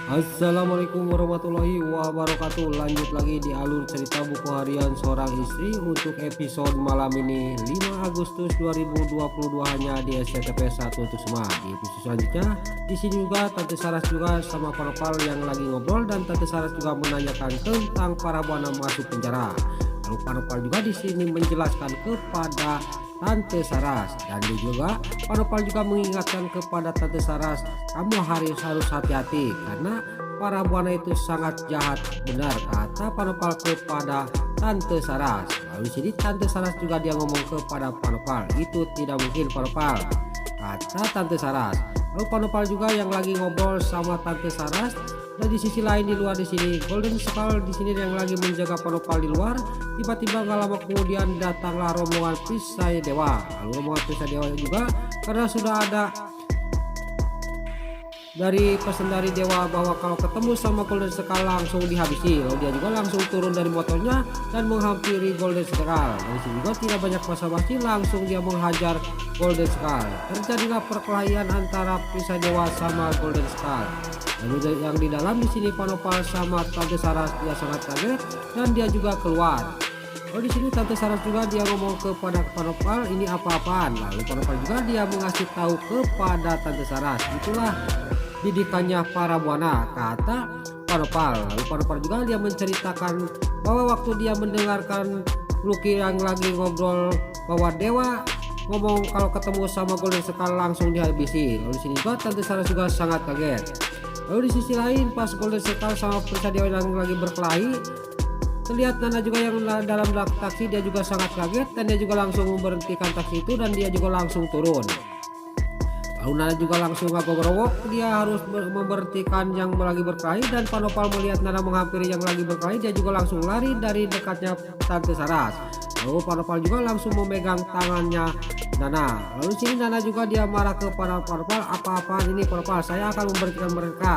Assalamualaikum warahmatullahi wabarakatuh. Lanjut lagi di alur cerita buku harian seorang istri untuk episode malam ini 5 Agustus 2022 hanya di SCTV 1 untuk semua. Di episode selanjutnya di sini juga Tante Saras juga sama para pal yang lagi ngobrol, dan Tante Saras juga menanyakan tentang para buana masuk penjara. Lalu para pal juga di sini menjelaskan kepada Tante Saras, dan dia juga Panopal juga mengingatkan kepada Tante Saras, kamu harus hati-hati karena para buana itu sangat jahat. Benar kata Panopal kepada Tante Saras. Lalu di sini Tante Saras juga dia ngomong kepada Panopal, itu tidak mungkin Panopal, kata Tante Saras. Lalu Panopal juga yang lagi ngobrol sama Tante Saras. Dan di sisi lain di luar di sini Golden Skull di sini yang lagi menjaga Panopal di luar. Tiba-tiba gak lama kemudian datanglah rombongan Perisai Dewa. Lalu rombongan Perisai Dewa juga karena sudah ada dari pesan dari dewa bahwa kalau ketemu sama Golden Skull langsung dihabisi. Lalu dia juga langsung turun dari motornya dan menghampiri Golden Skull. Dari sini juga tidak banyak basa-basi, langsung dia menghajar Golden Skull. Terjadilah perkelahian antara Perisai Dewa sama Golden Skull. Lalu yang di dalam di sini Panopal sama Tante Saras dia sangat kaget dan dia juga keluar. Oh, di sini Tante Saras juga dia ngomong kepada Panopal, ini apa-apaan. Lalu Panopal juga dia mengasih tahu kepada Tante Saras, itulah didikannya para buana, kata Panopal. Lalu Panopal juga dia menceritakan bahwa waktu dia mendengarkan Lucky yang lagi ngobrol bahwa dewa ngomong kalau ketemu sama Golden Skull langsung dihabisi. Lalu di sini juga Tante Saras juga sangat kaget. Lalu di sisi lain pas Golden Skull sama Perisai Dewa yang lagi berkelahi, terlihat Nana juga yang dalam taksi dia juga sangat kaget dan dia juga langsung memberhentikan taksi itu dan dia juga langsung turun. Lalu Nana juga langsung ngagok-ngagok, dia harus memberhentikan yang lagi berkelahi, dan Panopal melihat Nana menghampiri yang lagi berkelahi, dia juga langsung lari dari dekatnya Tante Saras. Lalu Panopal juga langsung memegang tangannya Nana. Lalu sini Nana juga dia marah ke Panopal, apa-apaan ini Panopal, saya akan memberhentikan mereka,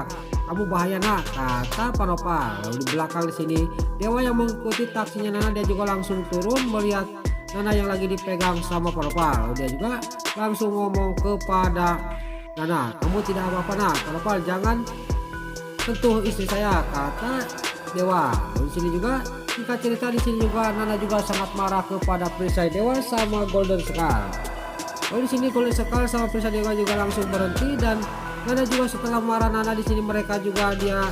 kamu bahaya nak, kata Panopal. Lalu di belakang di sini dewa yang mengikuti taksinya Nana dia juga langsung turun melihat Nana yang lagi dipegang sama Panopal. Lalu dia juga langsung ngomong kepada Nana, kamu tidak apa-apa nak, Panopal jangan sentuh istri saya, kata dewa. Lalu di sini juga singkat cerita di sini juga Nana juga sangat marah kepada Perisai Dewa sama Golden Skull. Lalu di sini Golden Skull sama Perisai Dewa juga langsung berhenti, dan Nana juga setelah marah Nana di sini mereka juga dia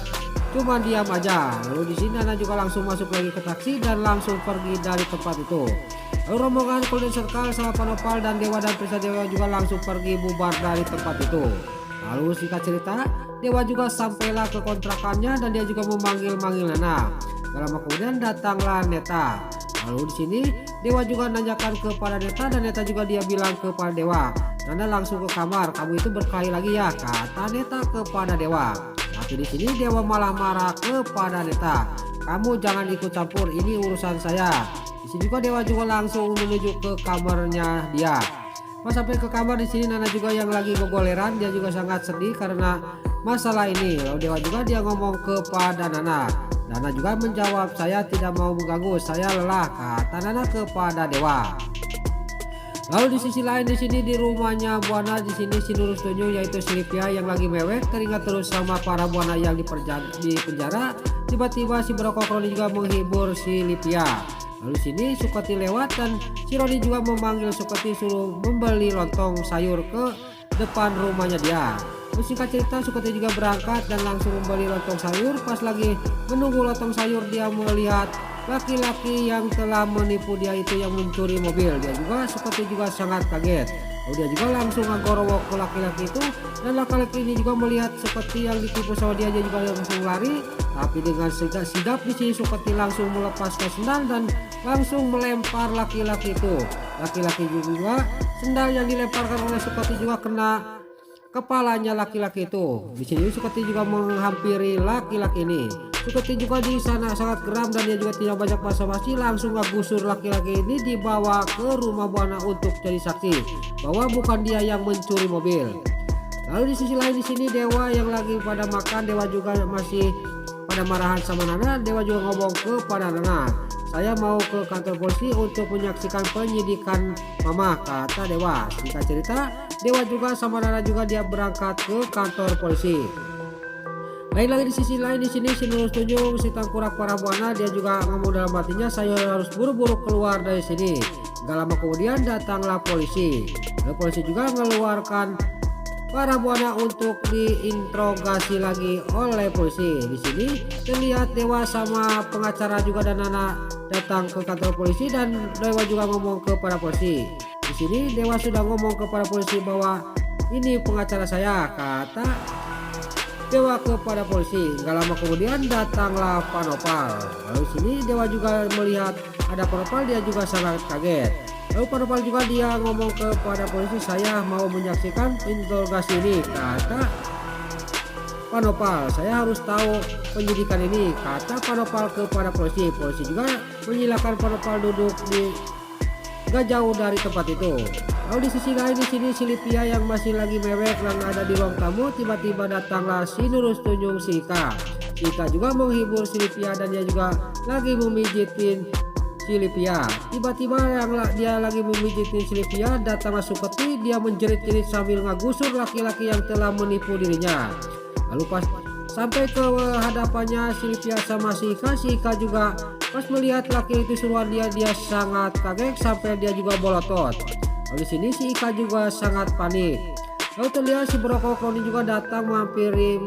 cuma diam aja. Lalu di sini Nana juga langsung masuk lagi ke taksi dan langsung pergi dari tempat itu. Lalu rombongan Golden Skull sama Panopal dan Dewa dan Perisai Dewa juga langsung pergi bubar dari tempat itu. Lalu singkat cerita Dewa juga sampailah ke kontrakannya dan dia juga memanggil-manggil Nana. Gak lama kemudian datanglah Neta. Lalu di sini Dewa juga nanyakan kepada Neta dan Neta juga dia bilang kepada Dewa, Nana langsung ke kamar, kamu itu berkelahi lagi ya, kata Neta kepada Dewa. Tapi di sini Dewa malah marah kepada Neta, kamu jangan ikut campur, ini urusan saya. Di sini juga Dewa juga langsung menuju ke kamarnya dia. Pas sampai ke kamar di sini Nana juga yang lagi gogoleran, dia juga sangat sedih karena masalah ini. Lalu Dewa juga dia ngomong kepada Nana. Nana juga menjawab, saya tidak mau mengganggu, saya lelah, kata Nana kepada Dewa. Lalu di sisi lain di sini di rumahnya buana di sini si Nurus Tunyu yaitu Silvia yang lagi mewek teringat terus sama para buana yang di penjara. Tiba-tiba si Brokok Roni juga menghibur si Silvia. Lalu sini Sukoti lewat dan si Roni juga memanggil Sukoti suruh membeli lontong sayur ke depan rumahnya dia. Singkat cerita Sukoti juga berangkat dan langsung membeli lontong sayur. Pas lagi menunggu lontong sayur dia melihat laki-laki yang telah menipu dia itu yang mencuri mobil. Dia juga Sukoti juga sangat kaget. Lalu dia juga langsung ngagorowok ke laki-laki itu, dan laki-laki ini juga melihat Sukoti yang ditipu sama dia juga langsung lari. Tapi dengan sigap di sini Sukoti langsung melepaskan sendal dan langsung melempar laki-laki itu. Laki-laki juga sendal yang dilemparkan oleh Sukoti juga kena kepalanya laki-laki itu. Di sini Sukoti juga menghampiri laki-laki ini. Sukoti juga di sana sangat geram dan dia juga tidak banyak basa-basi, langsung ngagusur laki-laki ini dibawa ke rumah buana untuk jadi saksi bahwa bukan dia yang mencuri mobil. Lalu di sisi lain di sini Dewa yang lagi pada makan, Dewa juga masih pada marahan sama Nana. Dewa juga ngomong kepada Nana, saya mau ke kantor polisi untuk menyaksikan penyidikan mama, kata Dewa. Singkat cerita Dewa juga sama Nana juga dia berangkat ke kantor polisi. Lain lagi di sisi lain, di sini si Nurul Tunjung si Tangkurak Parabuana dia juga ngomong dalam hatinya, saya harus buru-buru keluar dari sini. Gak lama kemudian datanglah polisi. Lalu polisi juga mengeluarkan Parabuana untuk diinterogasi lagi oleh polisi. Di sini terlihat Dewa sama pengacara juga dan Nana datang ke kantor polisi dan Dewa juga ngomong kepada polisi. Di sini Dewa sudah ngomong kepada polisi bahwa ini pengacara saya, kata Dewa kepada polisi. Gak lama kemudian datanglah Pak Nopal. Lalu sini Dewa juga melihat ada Pak Nopal, dia juga sangat kaget. Lalu Pak Nopal juga dia ngomong kepada polisi, saya mau menyaksikan interogasi ini, kata Pak Nopal. Saya harus tahu penyidikan ini, kata Pak Nopal kepada polisi. Polisi juga menyilakan Pak Nopal duduk di gak jauh dari tempat itu. Lalu di sisi lain, di sini si Lipia yang masih lagi mewek dan ada di ruang tamu, tiba-tiba datanglah si Nurul Tunjung si Ika. Si Ika juga menghibur si Lipia dan dia juga lagi memijitin si Lipia. Tiba-tiba yang dia lagi memijitin si Lipia, datanglah Suketi, dia menjerit-jerit sambil ngagusur laki-laki yang telah menipu dirinya. Lalu pas sampai ke hadapannya si Lipia sama si Ika juga pas melihat laki itu suruhan dia sangat kaget sampai dia juga bolotot. Lalu di sini si Ika juga sangat panik. Lalu terlihat si Broko Kroni juga datang menghampiri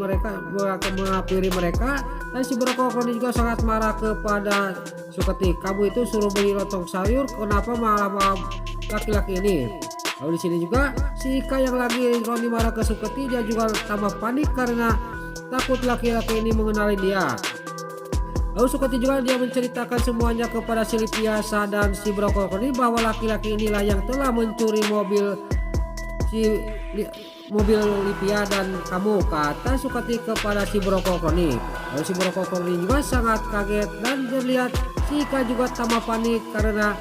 mereka dan si Broko Kroni juga sangat marah kepada Suketi. Kamu itu suruh beli lontong sayur, kenapa malah laki-laki ini? Lalu di sini juga si Ika yang lagi Kroni marah ke Suketi, dia juga tambah panik karena takut laki-laki ini mengenali dia. Lalu Suketi juga dia menceritakan semuanya kepada si Lipiasa dan si Broko Kroni bahwa laki-laki inilah yang telah mencuri mobil Lipia dan kamu, kata Suketi kepada si Broko Kroni. Lalu si Broko Kroni juga sangat kaget dan terlihat si Ika juga tambah panik karena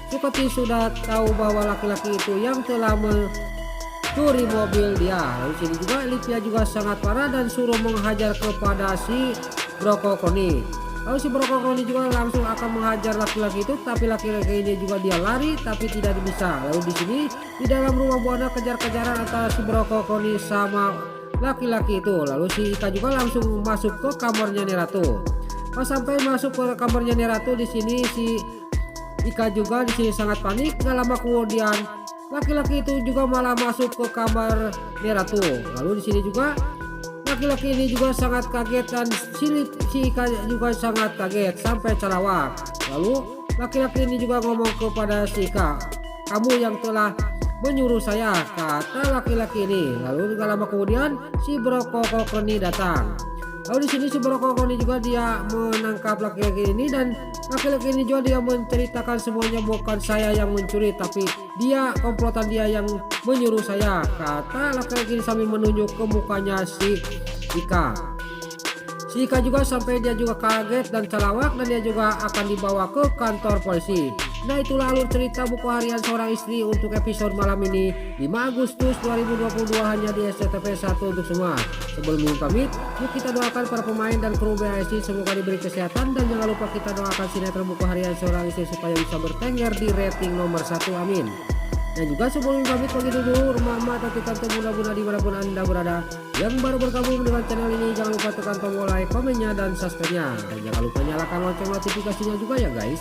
Suketi sudah tahu bahwa laki-laki itu yang telah mencuri mobil dia. Lalu sini juga Lipia juga sangat parah dan suruh menghajar kepada si Broko Kroni. Lalu si Broko Kroni juga langsung akan menghajar laki-laki itu, tapi laki-laki ini juga dia lari tapi tidak bisa. Lalu di sini di dalam rumah buana kejar-kejaran antara si Broko Kroni sama laki-laki itu. Lalu si Ika juga langsung masuk ke kamarnya Neratu. Pas sampai masuk ke kamarnya Neratu, di sini si Ika juga di sini sangat panik. Gak lama kemudian laki-laki itu juga malah masuk ke kamar Neratu. Lalu di sini juga laki-laki ini juga sangat kaget dan si Ika juga sangat kaget sampai celawak. Lalu laki-laki ini juga ngomong kepada si Ika, kamu yang telah menyuruh saya, kata laki-laki ini. Lalu gak lama kemudian si Broko Kroni datang. Lalu di sini si Broko Kroni juga dia menangkap laki-laki ini dan laki-laki ini juga dia menceritakan semuanya, bukan saya yang mencuri tapi dia komplotan dia yang menyuruh saya, kata laki-laki ini sambil menunjuk ke mukanya si Ika. Si Ika juga sampai dia juga kaget dan celawak dan dia juga akan dibawa ke kantor polisi. Nah, itulah alur cerita buku harian seorang istri untuk episode malam ini 5 Agustus 2022 hanya di SCTV1 untuk semua. Sebelum pamit, yuk kita doakan para pemain dan kru BASI semoga diberi kesehatan dan jangan lupa kita doakan sinetron buku harian seorang istri supaya bisa bertengger di rating nomor 1, amin. Dan juga sebelum pamit bagi dulu rumah atau tante muda-muda dimanapun anda berada yang baru bergabung dengan channel ini, jangan lupa tekan tombol like, komennya dan subscribe-nya dan jangan lupa nyalakan lonceng notifikasinya juga ya guys.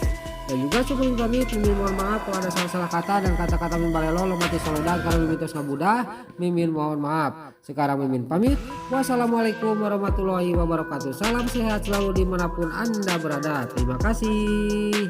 Dan juga sebelum pamit, mimin mohon maaf kalau ada salah-salah kata dan kata-kata mimin balelo lomati solodan kalau mimin tos ngabudah, mimin mohon maaf. Sekarang mimin pamit, wassalamualaikum warahmatullahi wabarakatuh. Salam sehat selalu dimanapun anda berada. Terima kasih.